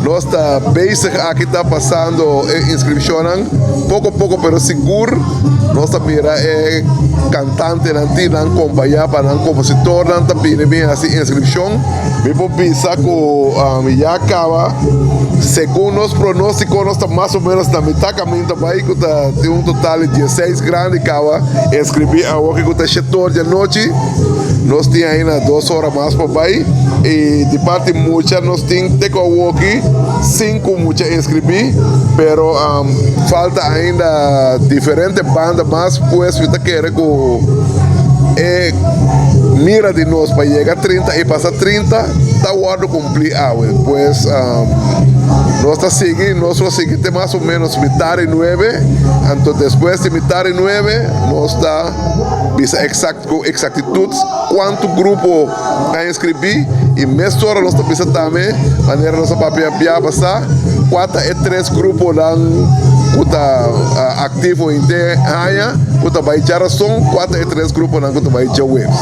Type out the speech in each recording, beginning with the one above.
Nós está bezig aqui, está passando inscrição, pouco a pouco, pero seguro. Nós está mira cantante, não acompanhar para não compositor, não está pedindo bem assim inscrição. Me vou pensar que já acaba. Segundo os pronósticos, nós está mais ou menos na metade caminho também, que tem um total de 16 grandes acaba inscrever a hoje que está 7 horas da noite. Nós temos ainda 2 horas mais para baixo. E de parte muita nós temos aqui 5 muitas inscrever, pero falta ainda diferentes bandas, mas pues eu quero que mira de nós para chegar a 30 e passar 30, está guardando cumprir agora. Pues nós está seguindo, nosso seguinte mais ou menos metade 9, então depois de metade 9, nós está visa exactitud quanto grupo a inscrever e mesmo hora nós está visa também maneira nossa papel passar 4 e 3 grupos lá está ativo em Tehanha, está baixar som 4 e 3 grupos lá está baixar webs.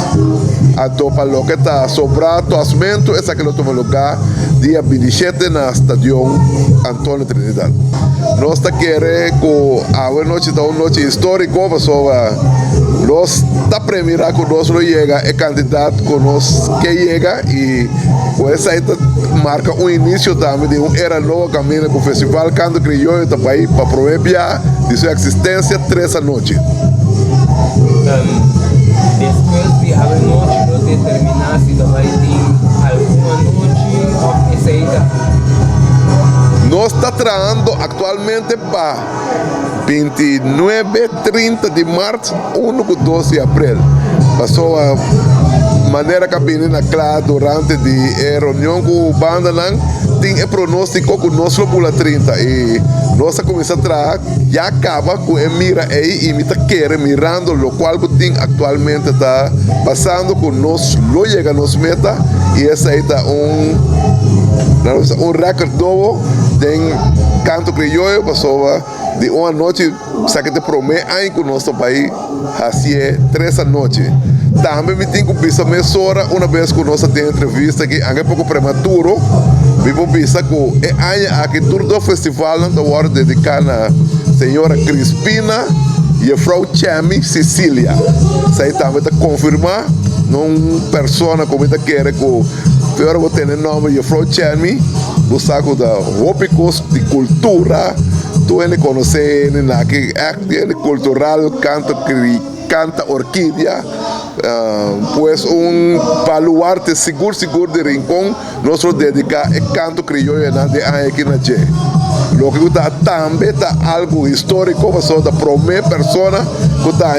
Então para o que está sobrado asmento essa que nós toma lugar dia 27 na estação Antônio Trinidad. Nós está querendo que a noite da noite histórica, nós está premiando que nós não chega é candidato que nós que chega e essa aí marca um início também de uma era nova caminho com o festival Canto Criollo também para promover de sua existência 3 noite. Depois de a noite nós determinar se vai ter alguma noite ou receita. Nós está trabalhando atualmente para 29, 30 de março, 1 e 12 de abril. Passou a maneira que a menina clara durante a reunião com a banda, tem pronóstico que nós vamos 30 e nós começamos a trabalhar, já acaba com a mira aí e me está querendo mirando o qual que tem atualmente está passando com nós, não chega a nos meta e essa aí está recorde novo de Canto Criollo, passou de uma noite, sabe que te promete aí com o nosso país, assim é 3 noites. Também me tenho que pensar mais hora, uma vez que nós temos entrevista aqui, é um pouco prematuro, me vou pensar que aqui todo o festival não está dedicado à senhora Crispina e a Frau Chami Cecília. Isso aí também está confirmar, não pessoa como está querendo que eu vou ter o nome de Frau Chami, o saco da Rópicos de Cultura, tu ele conhece aqui, é cultural, canta orquídea, pues baluarte seguro de Rincón, nós dedicamos a canto criollo de aqui na Che. Lo que está também está algo histórico, passou da primeira pessoa que está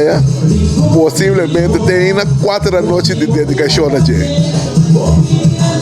possivelmente tem 4 noites de dedicação na Che.